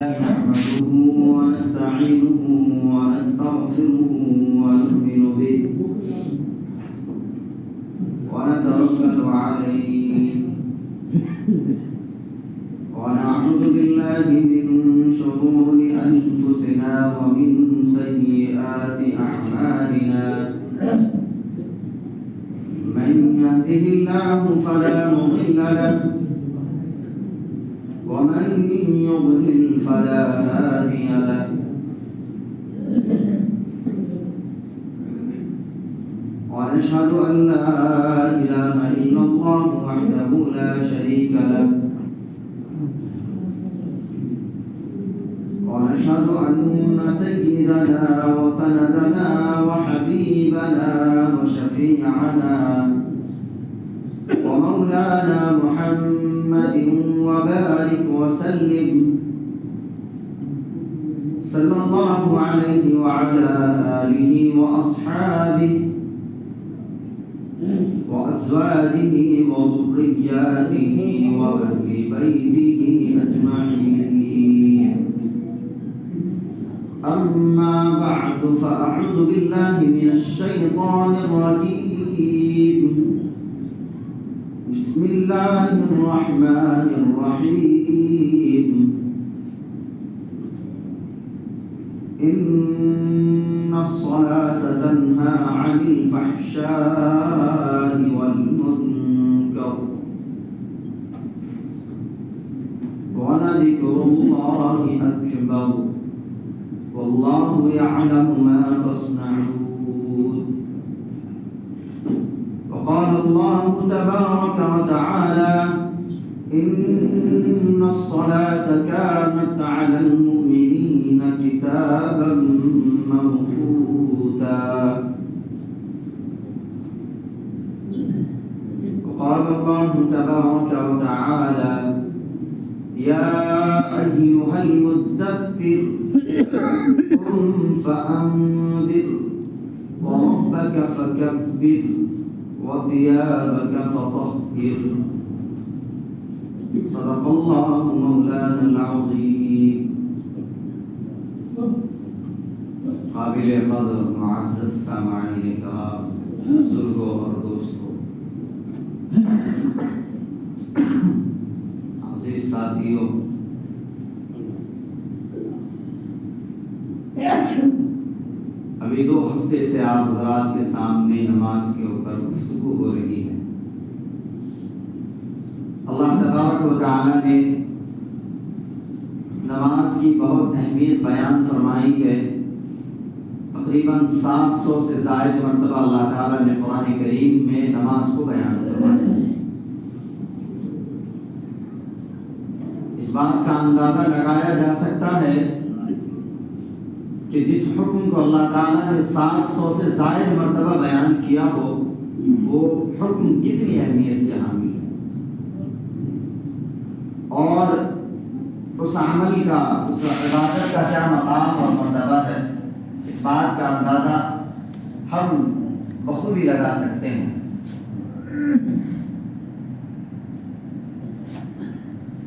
نحمده ونستعينه ونستغفره ونؤمن به ونتوكل عليه ونعوذ بالله من شرور أنفسنا ومن سيئات أعمالنا من يهده الله فلا مضل له ومن يضلل فلا هادي له ونشهد أن لا إله إلا الله وحده لا شريك له ونشهد أن سيدنا وسندنا وحبيبنا وشفيعنا ومولانا محمد وبارك وسلم صلى الله عليه وعلى آله وأصحابه وأزواجه وذرياته وأهل بيته أجمعين أما بعد فأعوذ بالله من الشيطان الرجيم بسم الله الرحمن الرحيم إن الصلاة تنهى عن الفحشاء والمنكر ولذكر الله أكبر والله يعلم ما تصنعون وقال الله تبارك وتعالى إن الصلاة كانت على المؤمنين كتابا موقوتا وقال الله تبارك وتعالى يا أيها المدثر قم فأنذر وربك فكبر وثيابك فطهر صدق الله مولانا العظيم قابل قدر معزز سامعین کرام بزرگوں اور دوستوں عزیز ساتھیوں ابھی 2 ہفتے سے آپ حضرات کے سامنے نماز کے اوپر گفتگو ہو رہی ہے۔ اللہ تبارک و تعالی نے نماز کی بہت اہمیت بیان فرمائی ہے۔ تقریباً 700 سے زائد مرتبہ اللہ تعالی نے قرآن کریم میں نماز کو بیان فرمایا ہے۔ اس بات کا اندازہ لگایا جا سکتا ہے کہ جس حکم کو اللہ تعالیٰ نے 700 سے زائد مرتبہ بیان کیا ہو وہ حکم کتنی اہمیت کے حامل ہے، اور اس عمل کا، اس عبادت کا کیا مقام اور مرتبہ ہے، اس بات کا اندازہ ہم بخوبی لگا سکتے ہیں۔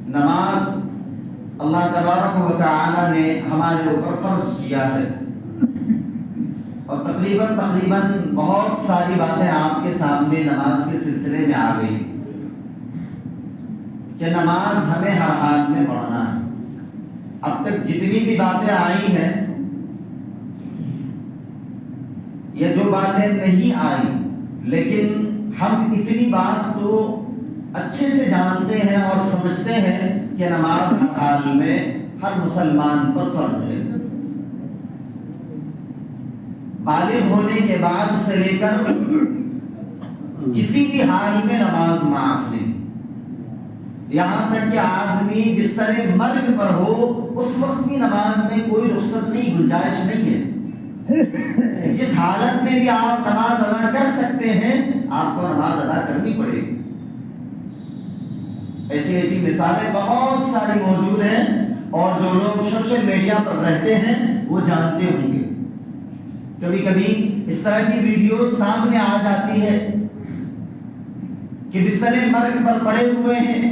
نماز اللہ تبارک و تعالی نے ہمارے اوپر فرض کیا ہے، اور تقریباً بہت ساری باتیں آپ کے سامنے نماز کے سلسلے میں آ گئی کہ نماز ہمیں ہر حال میں پڑھنا ہے۔ اب تک جتنی بھی باتیں آئی ہیں یا جو باتیں نہیں آئی، لیکن ہم اتنی بات تو اچھے سے جانتے ہیں اور سمجھتے ہیں کہ نماز ہر حال میں ہر مسلمان پر فرض ہے۔ بالغ ہونے کے بعد سے لے کر کسی بھی حال میں نماز معاف نہیں، یہاں تک کہ آدمی بستر مرگ پر ہو اس وقت بھی نماز میں کوئی رخصت نہیں، گنجائش نہیں ہے۔ جس حالت میں بھی آپ نماز ادا کر سکتے ہیں آپ کو نماز ادا کرنی پڑے گی۔ ایسی مثالیں بہت ساری موجود ہیں، اور جو لوگ سوشل میڈیا پر رہتے ہیں وہ جانتے ہوں گے۔ کبھی کبھی اس طرح کی ویڈیو سامنے آ جاتی ہے کہ بستر مرگ پر پڑے ہوئے ہیں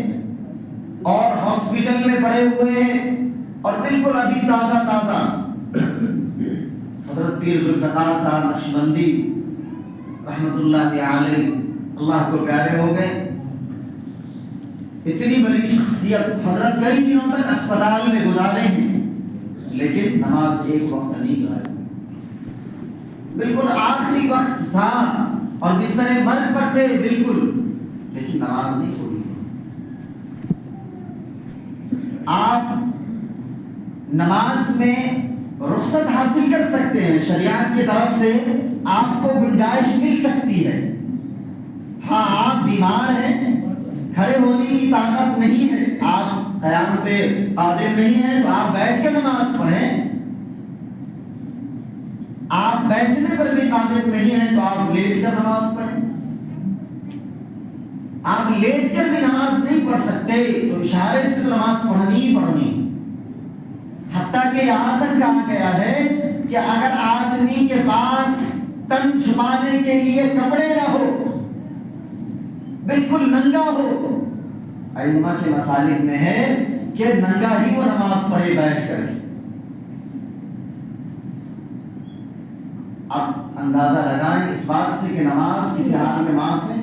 اور ہاسپٹل میں پڑے ہوئے ہیں، اور بالکل ابھی تازہ تازہ حضرت پیر ذوالفقار صاحب نقشبندی رحمت اللہ علیہ اللہ کو پیارے ہو گئے. اتنی بڑی شخصیت، حضرت کئی دنوں تک اسپتال میں گزارے ہیں لیکن نماز ایک وقت نہیں گئے. بالکل آخری وقت تھا اور بستر مرگ پر تھے بالکل، لیکن نماز نہیں چھوڑی. آپ نماز میں رخصت حاصل کر سکتے ہیں، شریعت کی طرف سے آپ کو گنجائش مل سکتی ہے. ہاں آپ بیمار ہیں، کھڑے ہونے کی طاقت نہیں ہے، آپ قیام پہ قادر نہیں ہیں، تو آپ بیٹھ کے نماز پڑھیں. آپ بیٹھنے پر بھی قادر نہیں ہیں تو آپ لیٹ کر نماز پڑھیں. آپ لیٹ کر بھی نماز نہیں پڑھ سکتے تو اشارے سے تو نماز پڑھنی ہی پڑھنی. حتیٰ کہ یہاں تک کہا گیا ہے کہ اگر آدمی کے پاس تن چھپانے کے لیے کپڑے نہ ہو، بالکل ننگا ہو، ائمہ کے مسالک میں ہے کہ ننگا ہی وہ نماز پڑھے بیٹھ کر. اب اندازہ لگائیں اس بات سے کہ نماز کسی حال میں معاف ہے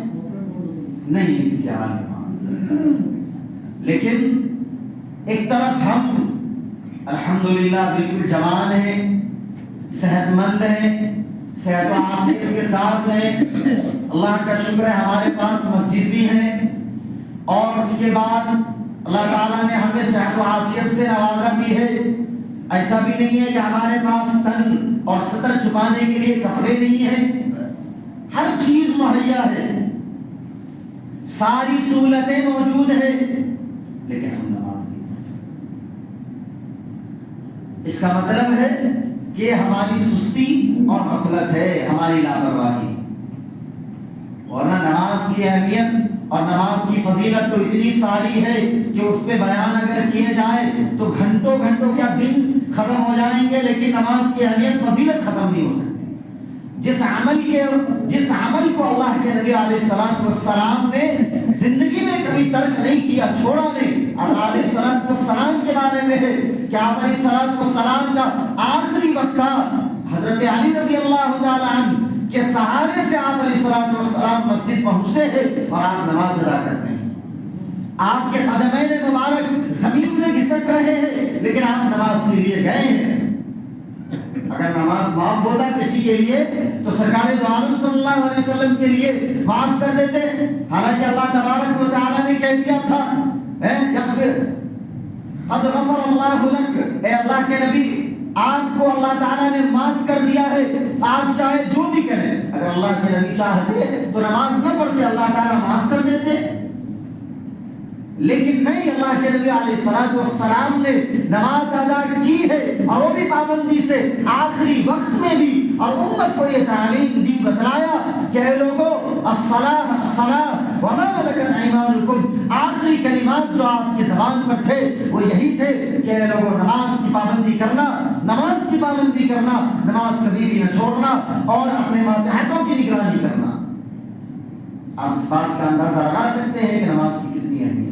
نہیں ہے، کسی حال میں معاف. لیکن ایک طرف ہم الحمدللہ بالکل جوان ہیں، صحت مند ہیں، صحت و عافیت کے ساتھ ہیں، اللہ کا شکر ہے ہمارے پاس مسجد بھی ہے، اور اس کے بعد اللہ تعالیٰ نے ہمیں صحت و عافیت سے نوازا بھی ہے. ایسا بھی نہیں ہے کہ ہمارے پاس تن اور سطر چھپانے کے لیے کپڑے نہیں ہیں، ہر چیز مہیا ہے، ساری سہولتیں موجود ہیں، لیکن ہم نماز نہیں پڑھتے. اس کا مطلب ہے کہ ہماری سستی اور غفلت ہے، ہماری لاپرواہی. ورنہ نماز کی اہمیت اور نماز کی فضیلت تو اتنی ساری ہے کہ اس پہ بیان اگر کیے جائے تو گھنٹوں گھنٹوں کیا دن ختم ہو جائیں گے، لیکن نماز کی اہمیت فضیلت ختم نہیں ہو سکتی. جس عمل کو اللہ کے نبی علیہ الصلوۃ والسلام نے زندگی میں کبھی ترک نہیں کیا، چھوڑا نہیں. اللہ علیہ الصلوۃ والسلام کے بارے میں ہے کہ آپ علیہ الصلوۃ والسلام کا آخری وقت تھا، حضرت علی رضی اللہ تعالی عنہ کے سہارے سے آپ علیہ الصلوۃ والسلام مسجد پہنچتے ہیں اور آپ نماز ادا کرتے ہیں. آپ کے قدمین مبارک زمین میں گھسٹ رہے ہیں لیکن آپ نماز کے لیے گئے ہیں. اگر نماز معاف ہوتا کسی کے لیے تو سرکار دو عالم صلی اللہ علیہ وسلم کے لیے معاف کر دیتے. حالانکہ اللہ تبارک و تعالیٰ نے کہہ دیا تھا قد غفر اللہ لک، اے اللہ کے نبی آپ کو اللہ تعالیٰ نے معاف کر دیا ہے، آپ چاہے جو بھی کریں. اگر اللہ کے نبی چاہتے تو نماز نہ پڑھتے، اللہ تعالیٰ معاف کر دیتے. لیکن نہیں، اللہ کے نبی علیہ الصلوۃ والسلام نے نماز ادا کی ہے، اور وہ بھی پابندی سے، آخری وقت میں بھی. اور امت کو یہ تعلیم دی، بتلایا کہ اے لوگو الصلاۃ الصلاۃ وما ملکت ایمانکم. آخری کلمات جو آپ کی زبان پر تھے وہ یہی تھے کہ اے لوگو نماز کی پابندی کرنا، نماز کی پابندی کرنا، نماز کبھی بھی نہ چھوڑنا، اور اپنے ماتحتوں کی نگرانی کرنا. آپ اس بات کا اندازہ لگا سکتے ہیں کہ نماز کی کتنی اہمیت.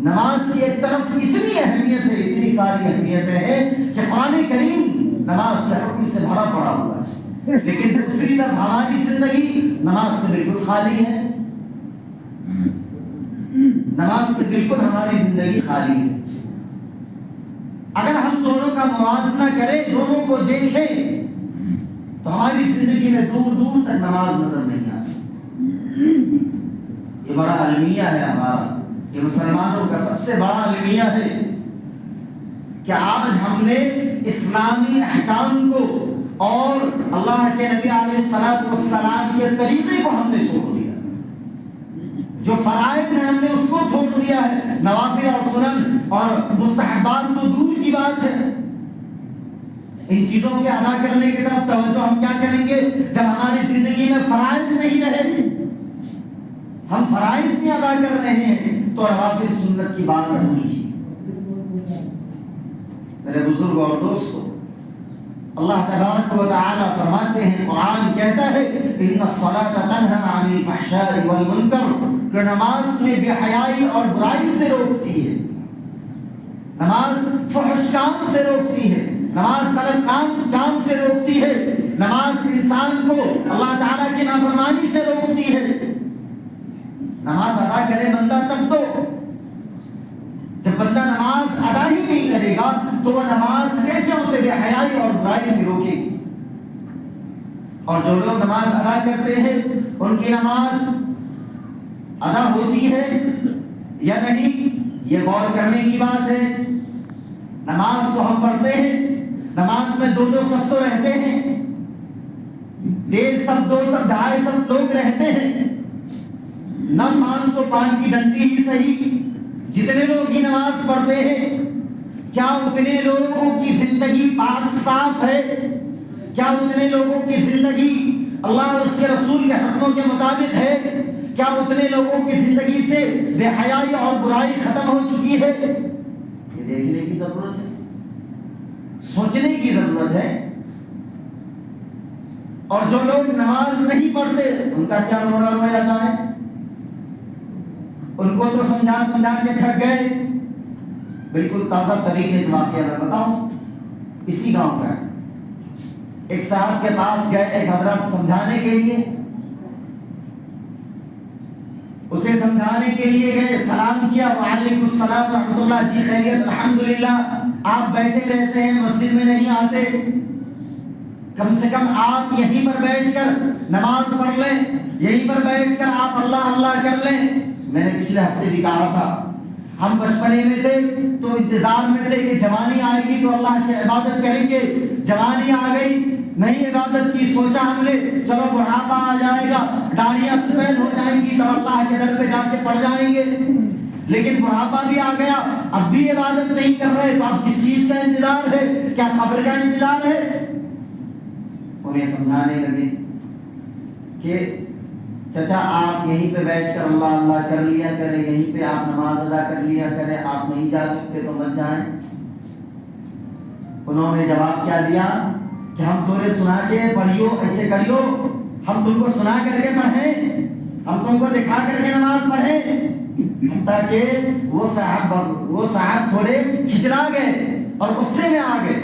نماز کی ایک طرف اتنی اہمیت ہے، اتنی ساری اہمیتیں ہیں کہ قرآن کریم نماز کے حکم سے بھرا پڑا ہوا ہے، لیکن دوسری طرف ہماری زندگی نماز سے بالکل خالی ہے. نماز سے بالکل ہماری زندگی خالی ہے. اگر ہم دونوں کا موازنہ کریں، دونوں کو دیکھیں، تو ہماری زندگی میں دور دور تک نماز نظر نہیں آتی. یہ بڑا المیہ ہے ہمارا، یہ مسلمانوں کا سب سے بڑا المیہ ہے کہ آج ہم نے اسلامی احکام کو اور اللہ کے نبی علیہ الصلوۃ والسلام کے طریقے کو ہم نے چھوڑ دیا. جو فرائض ہیں ہم نے اس کو چھوڑ دیا ہے. نوافل اور سنن اور مستحبات تو دور کی بات ہے. ان چیزوں کے ادا کرنے کی طرف توجہ ہم کیا کریں گے جب ہماری زندگی میں فرائض نہیں رہے، ہم فرائض نہیں ادا کر رہے ہیں تو نوافل سنت کی بات بھول گئی. میرے بزرگ اور دوستو، اللہ تبارک و تعالی فرماتے ہیں، قرآن کہتا ہے ان الصلاۃ تنہی عن الفحشاء والمنکر، کہ نماز تمہیں بے حیائی اور برائی سے روکتی ہے. نماز فحش کام سے روکتی ہے، نماز غلط کام سے روکتی ہے، نماز انسان کو اللہ تعالیٰ کی نافرمانی سے روکتی ہے۔ نماز ادا کرے بندہ تب تو، جب بندہ نماز ادا ہی نہیں کرے گا تو وہ نماز کیسے اسے بے حیائی اور برائی سے روکے گی؟ اور جو لوگ نماز ادا کرتے ہیں ان کی نماز ادا ہوتی ہے یا نہیں، یہ غور کرنے کی بات ہے۔ نماز تو ہم پڑھتے ہیں، نماز میں 2 صف تو رہتے ہیں، 1.5 صف 2 صف 2.5 صف لوگ رہتے ہیں، نہ مان تو پان کی ڈنڈی ہی صحیح، جتنے لوگ ہی نماز پڑھتے ہیں کیا اتنے لوگوں کی زندگی پاک صاف ہے؟ کیا اتنے لوگوں کی زندگی اللہ اور اس کے رسول کے حکموں کے مطابق ہے؟ کیا اتنے لوگوں کی زندگی سے بے حیائی اور برائی ختم ہو چکی ہے؟ یہ دیکھنے کی ضرورت ہے، سوچنے کی ضرورت ہے۔ اور جو لوگ نماز نہیں پڑھتے ان کا کیا رونا رویا جائے؟ ان کو تو سمجھا کے تھک گئے۔ بالکل تازہ ترین ایک واقعہ میں بتاؤں، اسی گاؤں کا ہے۔ ایک صاحب کے پاس گئے ایک حضرت سمجھانے کے لیے، اسے سمجھانے کے لیے گئے، سلام کیا، وعلیکم السلام ورحمۃ اللہ، جی خیریت الحمدللہ، آپ بیٹھے رہتے ہیں مسجد میں نہیں آتے، کم سے کم آپ یہیں پر بیٹھ کر نماز پڑھ لیں، یہیں پر بیٹھ کر آپ اللہ اللہ کر لیں۔ میں نے پچھلے ہفتے بھی کہا تھا، ہم بچپنے میں تھے تو انتظار میں تھے کہ جوانی آئے گی تو اللہ کی عبادت کریں گے، جوانی آ گئی نہیں عبادت کی، سوچا ہم نے چلو بڑھاپا آ جائے گا، داڑیاں سفید ہو جائیں گی تو اللہ کے در پہ جا کے پڑ جائیں گے، لیکن بڑھاپا بھی آ گیا، اب بھی عبادت نہیں کر رہے، تو اب کس چیز کا انتظار ہے؟ کیا قبر کا انتظار ہے؟ انہیں سمجھانے لگے کہ چچا آپ یہیں پہ بیٹھ کر اللہ اللہ کر لیا کریں، یہیں پہ آپ نماز ادا کر لیا کریں، آپ نہیں جا سکتے تو مت جائیں۔ انہوں نے جواب کیا دیا کہ ہم تمہیں سنا کے پڑھیو، ایسے کریو، ہم تم کو سنا کر کے پڑھیں، ہم تم کو دکھا کر کے نماز پڑھیں۔ حتیٰ کہ وہ صاحب تھوڑے کھچلا گئے اور غصے میں آ گئے۔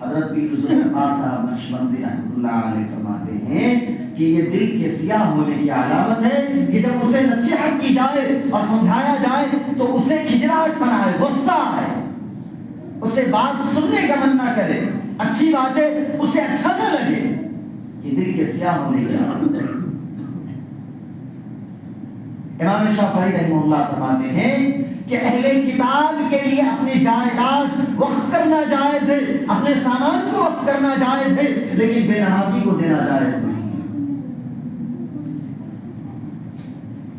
حضرت پیر ذوالفقار صاحب نقشبندی رحمۃ اللہ علیہ فرماتے ہیں کہ یہ دل کے سیاہ ہونے کی علامت ہے کہ جب اسے نصیحت کی جائے اور سمجھایا جائے تو اسے کھچلاہٹ پن آئے، غصہ آئے، اسے بات سننے کا من نہ کرے، اچھی بات ہے اسے اچھا نہ لگے، یہ دل کے سیاہ ہونے کی علامت ہے۔ امام شافعی رحمہ اللہ فرماتے ہیں کہ اہل کتاب کے لیے اپنی جائیداد وقف کرنا جائز ہے، اپنے سامان کو وقف کرنا جائز ہے، لیکن بے نمازی کو دینا جائز نہیں۔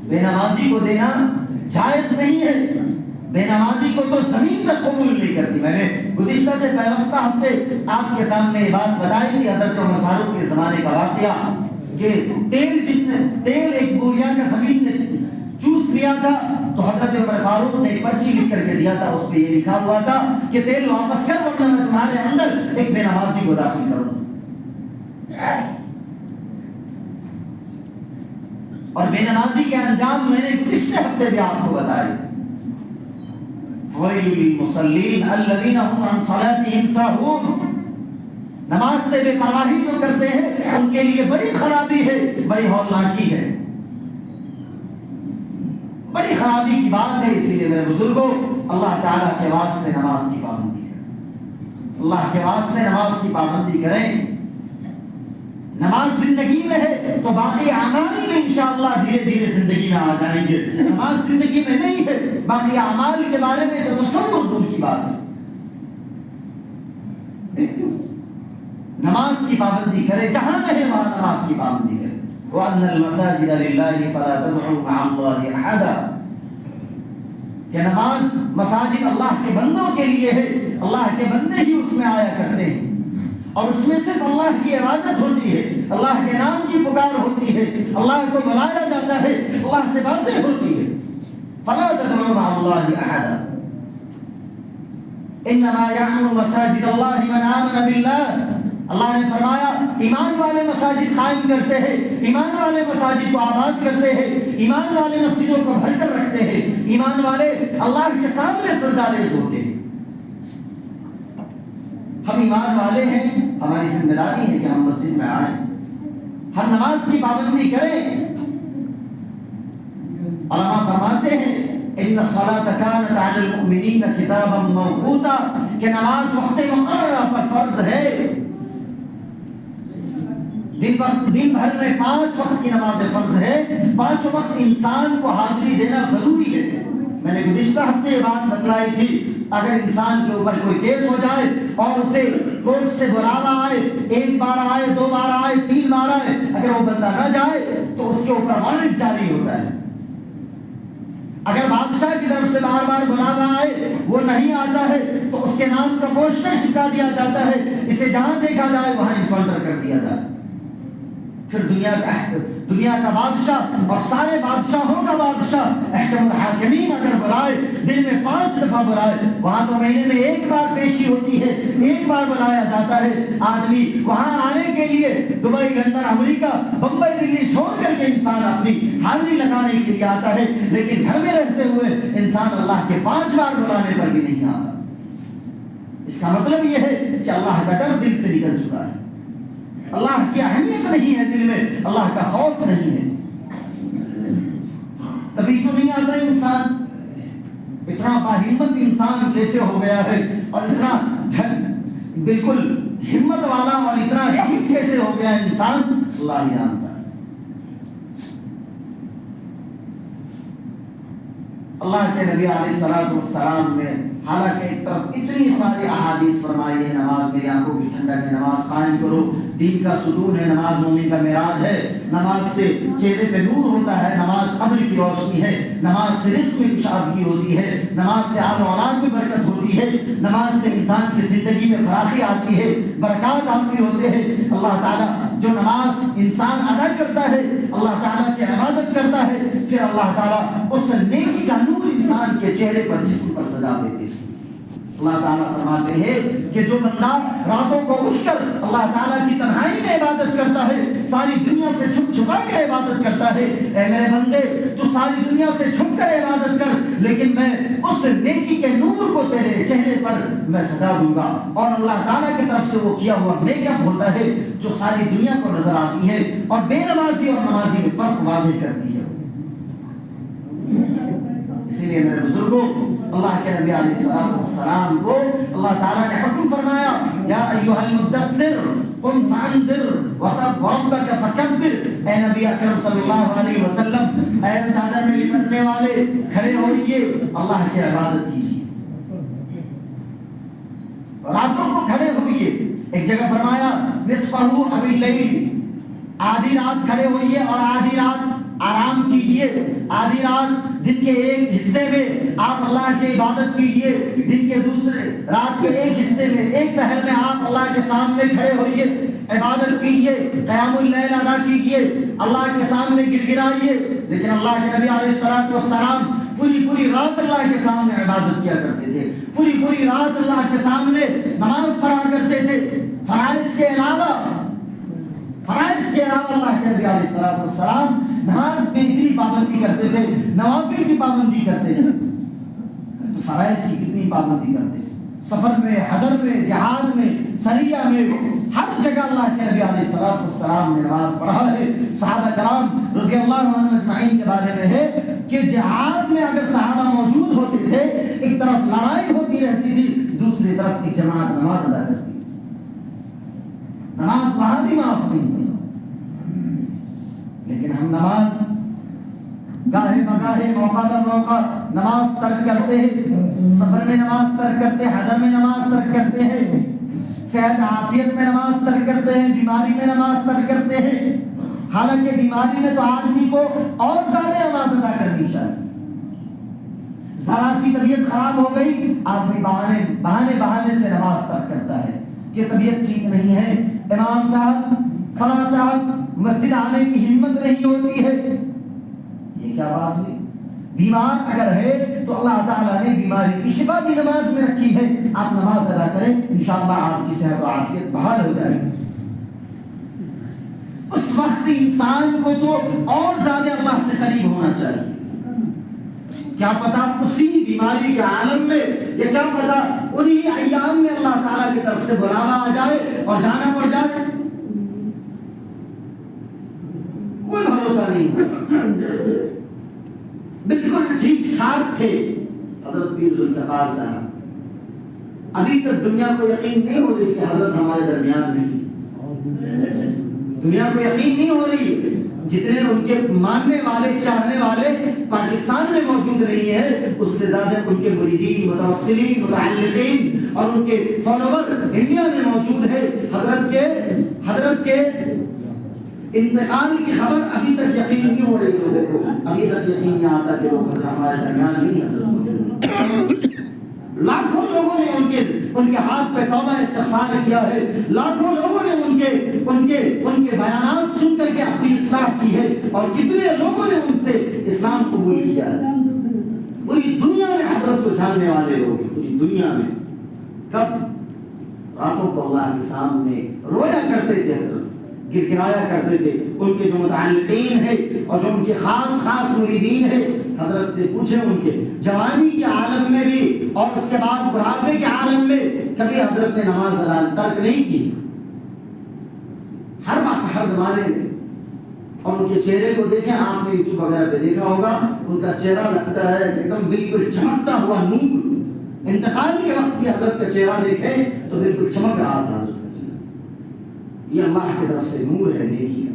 بے نمازی کو دینا جائز نہیں ہے، بے نمازی کو تو زمین تک قبول نہیں کرتی۔ میں نے گزشتہ سے پیوستہ ہفتے آپ کے سامنے یہ بات بتائی کہ حضرت عمر فاروق کے زمانے کا واقعہ کہ تیل ایک بوریا کا زمین نے چوس لیا تھا تو حضرت عمر فاروق نے ایک پرچی لکھ کر کے دیا تھا، اس پہ یہ لکھا ہوا تھا کہ تیل واپس کر ورنہ میں تمہارے اندر ایک بے نمازی کو داخل کروں۔ اور بے نمازی کے انجام میں نے گزشتہ ہفتے بھی آپ کو بتائے تھے۔ وَيْلٌ لِّلْمُصَلِّينَ الَّذِينَ هُمْ عَنْ صَلَاتِهِمْ سَاهُونَ، نماز سے بے پرواہی جو کرتے ہیں ان کے لیے بڑی خرابی ہے، بڑی ہولناکی ہے، بڑی خرابی کی بات ہے۔ اسی لیے میرے بزرگوں، اللہ تعالیٰ کے واسطے نماز کی پابندی کریں، اللہ کے واسطے نماز کی پابندی کریں۔ نماز زندگی میں ہے تو باقی اعمال بھی انشاءاللہ دھیرے دھیرے زندگی میں آ جائیں گے۔ نماز زندگی میں نہیں ہے، باقی اعمال کے بارے میں تو تصور دور کی بات ہے۔ نماز کی پابندی کرے، جہاں رہے وہاں نماز کی پابندی کرے۔ وَأَنَّ الْمَسَاجِدَ لِلَّهِ فَلَا تَدْعُوا مَعَ اللَّهِ أَحَدًا، کہ نماز مساجد اللہ کے بندوں کے لیے ہے، اللہ کے بندے ہی اس میں آیا کرتے ہیں، اور اس میں صرف اللہ کی عبادت ہوتی ہے، اللہ کے نام کی پکار ہوتی ہے، اللہ کو بلایا جاتا ہے، اللہ سے باتیں ہوتی ہے۔ فَلَا تَدْعُوا مَعَ اللَّهِ أَحَدًا إِنَّمَا يَعْمُرُ مَسَاجِدَ اللَّهِ مَنْ آمَنَ بِاللَّهِ، اللہ نے فرمایا ایمان والے مساجد قائم کرتے ہیں، ایمان والے مساجد کو آباد کرتے ہیں، ایمان والے مسجدوں کو بھر کر رکھتے ہیں، ایمان والے اللہ کے سامنے سجدہ ریز ہوتے ہیں۔ ہم ایمان والے ہیں، ہماری ذمہ داری ہے کہ ہم مسجد میں آئیں، ہر نماز کی پابندی کریں۔ علماء فرماتے ہیں ان الصلاۃ کانت علی المؤمنین کتابا موقوتا، کہ نماز وقت مقررہ پر فرض ہے۔ دن بھر میں 5 وقت کی نماز فرض ہے، 5 وقت انسان کو حاضری دینا ضروری ہے۔ میں نے گزشتہ ہفتے یہ بات بتلائی تھی، اگر انسان کے اوپر کوئی کیس ہو جائے اور اسے کورٹ سے بلاوا آئے، 1 بار آئے، 2 بار آئے، 3 بار آئے، اگر وہ بندہ نہ جائے تو اس کے اوپر وارنٹ جاری ہوتا ہے۔ اگر بادشاہ کی طرف سے بار بار بلاوا آئے، وہ نہیں آتا ہے تو اس کے نام کا پوسٹر چپکا دیا جاتا ہے، اسے جہاں دیکھا جائے وہاں انکاؤنٹر کر دیا جائے۔ پھر دنیا کا بادشاہ اور سارے بادشاہوں کا بادشاہ احکم الحاکمین اگر بلائے، دن میں 5 دفعہ بلائے، وہاں تو مہینے میں 1 بار پیشی ہوتی ہے، 1 بار بلایا جاتا ہے۔ آدمی وہاں آنے کے لیے دبئی، لندن، امریکہ، بمبئی، دلی چھوڑ کر کے انسان اپنی حاضری لگانے کے لیے آتا ہے، لیکن گھر میں رہتے ہوئے انسان اللہ کے 5 بار بلانے پر بھی نہیں آتا۔ اس کا مطلب یہ ہے کہ اللہ کا ڈر دل سے نکل چکا ہے، اللہ کی اہمیت نہیں ہے دل میں، اللہ کا خوف نہیں ہے۔ تبھی تو نہیں آتا انسان۔ اتنا باہمت انسان کیسے ہو گیا ہے، اور اتنا بالکل ہمت والا اور اتنا شہید کیسے ہو گیا ہے انسان، اللہ ہی جانتا ہے۔ اللہ کے نبی علیہ السلام نے حالانکہ ایک طرف اتنی ساری احادیث فرمائی ہے، نماز میری آنکھوں کی ٹھنڈک ہے، نماز قائم کرو، دین کا ستون ہے، نماز مومن کا معراج ہے، نماز سے چہرے پہ نور ہوتا ہے، نماز قبر کی روشنی ہے، نماز سے رزق میں کشادگی ہوتی ہے، نماز سے آل و اولاد میں برکت ہوتی ہے، نماز سے انسان کی زندگی میں فراخی آتی ہے، برکات حاصل ہوتے ہیں۔ اللہ تعالیٰ جو نماز انسان ادا کرتا ہے، اللہ تعالیٰ کی عبادت کرتا ہے، پھر اللہ تعالیٰ اس نیکی کا نور انسان کے چہرے پر، جسم پر سجا دیتے ہیں۔ اللہ تعالیٰ فرماتے ہیں کہ جو بندہ راتوں کو اٹھ کر اللہ تعالیٰ کی تنہائی میں عبادت کرتا ہے، ساری دنیا سے چھپ چھپا کر عبادت کرتا ہے، اے میرے بندے تو ساری دنیا سے چھپ کر عبادت کر، لیکن میں اس نیکی کے نور کو تیرے چہرے پر میں سجا دوں گا۔ اور اللہ تعالیٰ کی طرف سے وہ کیا ہوا میک اپ ہوتا ہے جو ساری دنیا کو نظر آتی ہے، اور بے نمازی اور نمازی میں فرق واضح کرتی ہے۔ اسی لیے میرے بزرگوں، اللہ کے نبی علیہ السلام کو اللہ تعالیٰ نے حکم فرمایا، یا ایھا المدثر قم فانذر وربک فکبر، اے نبی اکرم صلی اللہ علیہ وسلم، اے چادر میں لپٹنے والے کھڑے ہوئیے، اللہ کی عبادت کیجیے، راتوں کو کھڑے ہوئیے۔ ایک جگہ فرمایا نصفہ او اللیل، آدھی رات کھڑے ہوئیے اور آدھی رات آرام کیجئے، آدھی رات دن کے ایک حصے میں آپ اللہ کی عبادت کیجئے، دن کے دوسرے رات کے ایک حصے میں، ایک پہر میں آپ اللہ کے سامنے کھڑے ہوئیے، عبادت کیجئے، قیام اللیل ادا کیجئے، اللہ کے سامنے گر گرائیے۔ لیکن اللہ کے نبی علیہ السلام پوری رات اللہ کے سامنے عبادت کیا کرتے تھے، پوری رات اللہ کے سامنے نماز پڑھا کرتے تھے، فرائض کے علاوہ اللہ کے نبی علیہ السلام نماز میں اتنی پابندی کرتے تھے، نوافل کی پابندی کرتے تھے، تو فرائض کی کتنی پابندی کرتے تھے۔ سفر میں، حضر میں، جہاد میں، سریہ میں، ہر جگہ اللہ کے نبی علیہ السلام نے نماز پڑھا ہے۔ صحابہ کرام رضی اللہ عنہم اجمعین کے بارے میں ہے کہ جہاد میں اگر صحابہ موجود ہوتے تھے، ایک طرف لڑائی ہوتی رہتی تھی، دوسری طرف ایک جماعت نماز ادا کرتی، نماز وہاں بھی معاف نہیں ہوئی۔ لیکن ہم نماز گاہے بگاہے، موقع بہ موقع نماز ترک کرتے ہیں، سفر میں نماز ترک کرتے ہیں، حضر میں نماز ترک کرتے ہیں، صحت عافیت میں نماز ترک کرتے ہیں، بیماری میں نماز ترک کرتے ہیں۔ حالانکہ بیماری میں تو آدمی کو اور زیادہ نماز ادا کرنی چاہیے۔ ذرا سی طبیعت خراب ہو گئی، آدمی بہانے سے نماز ترک کرتا ہے کہ طبیعت ٹھیک نہیں ہے، امام صاحب، فلاں صاحب، مسجد آنے کی ہمت نہیں ہوتی ہے۔ یہ کیا بات ہوئی؟ بیمار اگر ہے تو اللہ تعالیٰ نے بیماری کی شفا بھی نماز میں رکھی ہے. آپ نماز ادا کریں, انشاءاللہ آپ کی صحت و عافیت بحال ہو جائے گی. اس وقت انسان کو تو اور زیادہ اللہ سے قریب ہونا چاہیے. کیا پتا اسی بیماری کے عالم میں, یا کیا پتا انہی ایام میں اللہ تعالیٰ کی طرف سے بلاوا آ جائے اور جانا پڑ جائے, کوئی بھروسہ نہیں. بالکل ٹھیک ٹھاک تھے حضرت پیر ذوالفقار صاحب, ابھی تک دنیا کو یقین نہیں ہو رہی کہ حضرت ہمارے درمیان نہیں. دنیا کو یقین نہیں ہو رہی. جتنے ان کے ماننے والے چاہنے والے پاکستان میں موجود نہیں ہیں, اس سے زیادہ ان کے مریدین, متوسلین, متعلقین اور ان کے فالوور انڈیا میں موجود ہے. حضرت کے انتقال کی خبر ابھی تک یقین نہیں ہو رہی لوگوں کو. ابھی تک یقین نہیں آتا کہ وہ حضرت ہمارے درمیان نہیں حضرت. لاکھوں لوگوں نے ان کے ہاتھ پہ توبہ استغفار کیا ہے. لاکھوں لوگوں نے ان کے بیانات سن کر کے اپنی اصلاح کی ہے. اور کتنے لوگوں نے ان سے اسلام قبول کیا ہے. پوری دنیا میں حضرت کو جاننے والے لوگ, پوری دنیا میں. کب راتوں کو اللہ کے سامنے رویا کرتے تھے حضرت, گر گرایا کرتے تھے. ان کے جو متعلقین ہیں اور جو ان کے خاص مریدین ہیں, حضرت سے پوچھیں ان کے جوانی کے عالم میں بھی اور اس کے بعد بڑھاپے کے عالم میں کبھی حضرت نے نماز ادا ترک نہیں کی. ہر وقت, ہر زمانے میں. اور ان کے چہرے کو دیکھیں, آپ نے یوٹیوب وغیرہ پہ دیکھا ہوگا, ان کا چہرہ لگتا ہے ایک دم بالکل چمکتا ہوا نور. انتقال کے وقت بھی حضرت کا چہرہ دیکھیں تو بالکل چمک رہا تھا حضرت کا چہرہ. یہ اللہ کی طرف سے نور ہے, نیکی کا.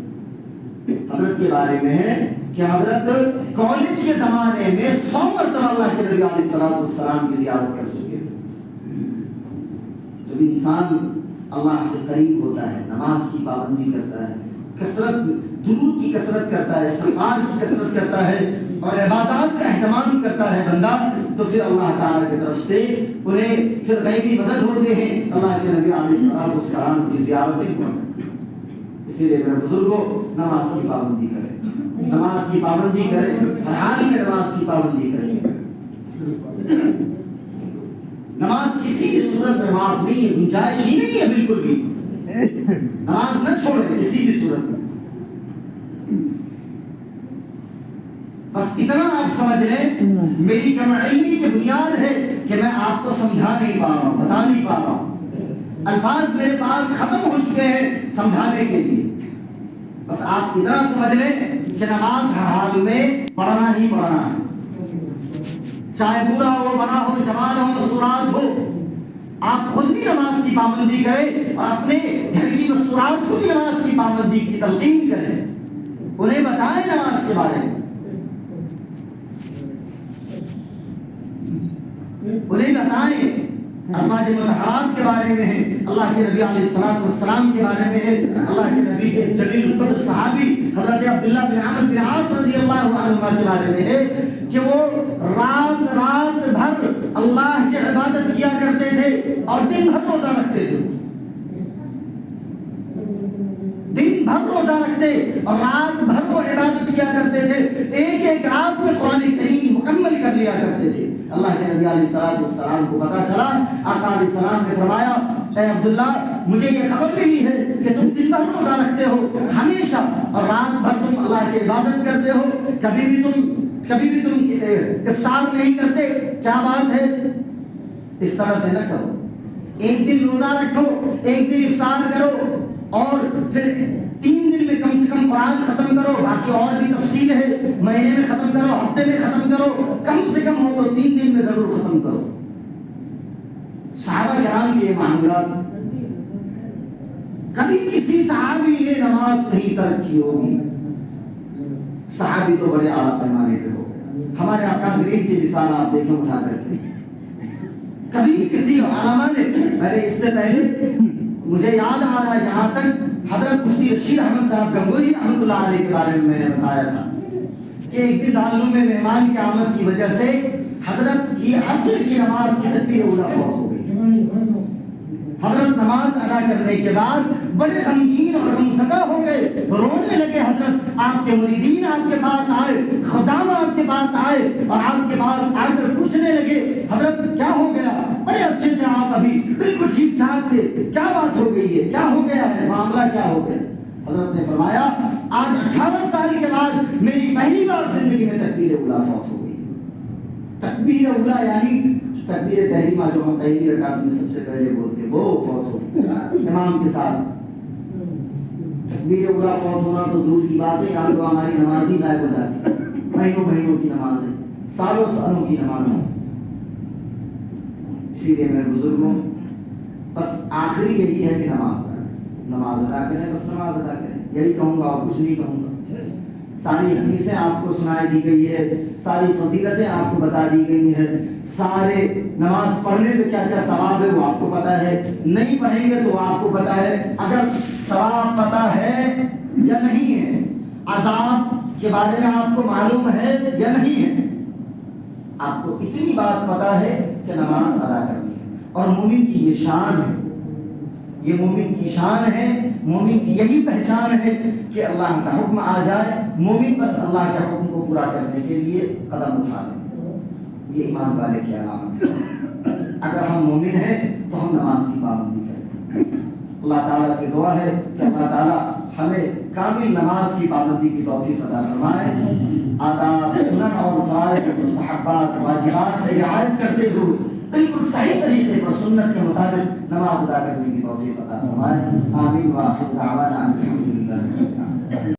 حضرت کے بارے میں ہے کہ حضرت کالج کے زمانے میں 100 مرتبہ اللہ کے نبی علیہ السلام کی زیارت کر چکے تھے. جب انسان اللہ سے قریب ہوتا ہے, نماز کی پابندی کرتا ہے, درود کی کثرت کرتا ہے, استغفار کی کثرت کرتا ہے اور عبادات کا اہتمام کرتا ہے بندہ, تو پھر اللہ تعالیٰ کی طرف سے انہیں پھر غیبی مدد ہوتے ہیں. اللہ کے نبی علیہ السلام کی زیارتیں کرتے. اسی لیے میرے بزرگوں, نماز کی پابندی کریں, نماز کی پابندی کریں, ہر حال میں نماز کی پابندی کریں. نماز کسی بھی صورت میں معاف نہیں ہے, گنجائش ہی نہیں ہے بالکل بھی. نماز نہ چھوڑیں کسی بھی صورت میں. بس اتنا آپ سمجھ لیں, میری کم علمی کی بنیاد ہے کہ میں آپ کو سمجھا نہیں پا رہا ہوں, بتا نہیں پا رہا ہوں. الفاظ میرے پاس ختم ہو چکے ہیں سمجھانے کے لیے. بس آپ اتنا سمجھ لیں کہ نماز ہر حال میں پڑھنا ہی پڑھنا ہے, چاہے بوڑھا ہو, بڑا ہو, جوان ہو, مستورات ہو. آپ خود بھی نماز کی پابندی کریں اور اپنے گھر کی مستورات کو بھی نماز کی پابندی کی تلقین کریں, انہیں بتائیں نماز کے بارے میں, انہیں بتائیں. ازواج مطہرات کے بارے میں ہے, اللہ کے نبی علیہ السلام کے بارے میں ہے. اللہ کے نبی کے جلیل القدر صحابی حضرت عبداللہ بن عمرو بن عاص رضی اللہ عنہ کے بارے میں ہے کہ وہ رات بھر اللہ کی عبادت کیا کرتے تھے اور دن بھر روزہ رکھتے تھے. دن بھر روزہ رکھتے اور رات بھر وہ عبادت کیا کرتے تھے. ایک رات میں قرآن کریم مکمل کر لیا کرتے تھے. اللہ کے نبی علیہ السلام کو پتا چلا, آقا علیہ السلام نے فرمایا, اے عبداللہ مجھے یہ خبر ملی ہے کہ تم دن بھر روزہ رکھتے ہو ہمیشہ اور رات بھر تم اللہ کی عبادت کرتے ہو, کبھی بھی تم افطار نہیں کرتے. کیا بات ہے؟ اس طرح سے نہ کرو. ایک دن روزہ رکھو, ایک دن افطار کرو اور پھر 3 دن میں کم سے کم قرآن ختم کرو. باقی اور بھی تفصیل ہے, مہینے میں ختم کرو, ہفتے میں ختم کرو, کم سے کم ہو تو 3 دن میں ضرور ختم کرو. صحابہ کرام کے معاملات, کبھی کسی صحابی نے نماز نہیں ترک کی ہوگی. صحابی تو بڑے اعلیٰ پیمانے پہ ہو گئے. ہمارے اکابرین کی مثال آپ دیکھیں اٹھا کر کے. کبھی کسی علماء نے, میں نے اس سے پہلے مجھے یاد آ رہا ہے جہاں تک حضرت مفتی رشید احمد صاحب گنگوہی رحمۃ اللہ علیہ کے بارے میں نے بتایا تھا کہ ایک دن دارالعلوم میں مہمان کی آمد کی وجہ سے حضرت کی عصر کی نماز کی تکبیر اولیٰ فوت ہو گئی. حضرت نماز ادا کرنے کے بعد بڑے غمگین اور غمزدہ ہو گئے, رونے لگے حضرت آپ کے مریدین آپ کے پاس آئے، خدام آپ کے پاس آئے اور آپ کے پاس آ کر پوچھنے لگے حضرت کیا ہو گیا، بڑے اچھے تھے آپ، ابھی بالکل ٹھیک ٹھاک تھے، کیا بات ہو گئی ہے، کیا ہو گیا ہے، معاملہ کیا ہو گیا؟ حضرت نے فرمایا آج 18 سال کے بعد میری پہلی بار زندگی میں تکبیر اولا فوت ہو گئی۔ تکبیر اولا یعنی تکبیر تحریمہ جو ہم پہلی رکعت میں سب سے پہلے بولتے وہ فوت ہو گئی امام کے ساتھ۔ تکبیر اولا فوت ہونا تو دور کی بات ہے، یہاں تو ہماری نماز ہی غائب ہو جاتی ہے، مہینوں مہینوں کی نماز ہے، سالوں سالوں کی نماز ہے۔ اسی لیے میرے بزرگوں بس آخری یہی ہے کہ نماز ادا کریں، بس نماز ادا کریں، یہی کہوں گا اور کچھ نہیں کہوں گا۔ ساری حدیثیں آپ کو سنائی دی گئی ہے، ساری فضیلتیں آپ کو بتا دی گئی ہیں، سارے نماز پڑھنے میں کیا کیا ثواب ہے وہ آپ کو پتا ہے، نہیں پڑھیں گے تو آپ کو پتا ہے۔ اگر ثواب پتا ہے یا نہیں ہے، عذاب کے بارے میں آپ کو معلوم ہے یا نہیں ہے، آپ کو اتنی بات پتا ہے کہ نماز ادا کرنی ہے۔ اور مومن کی یہ شان ہے، یہ مومن کی شان ہے، مومن کی یہی پہچان ہے کہ اللہ کا حکم آ جائے مومن بس اللہ کے حکم کو پورا کرنے کے لیے قدم اٹھا لیں، یہ ایمان والے کی علامت ہے۔ اگر ہم مومن ہیں تو ہم نماز کی پابندی کریں۔ اللہ تعالیٰ سے دعا ہے کہ اللہ تعالیٰ ہمیں کامل نماز کی پابندی کی توفیق عطا فرمائے، آداب سنن اور فرائض مستحبات واجبات کی رعایت کرتے ہوئے بالکل صحیح طریقے پر سنت کے مطابق نماز ادا کرنے کی توفیق عطا فرمائے۔ آمین وآخر دعوانا الحمدللہ۔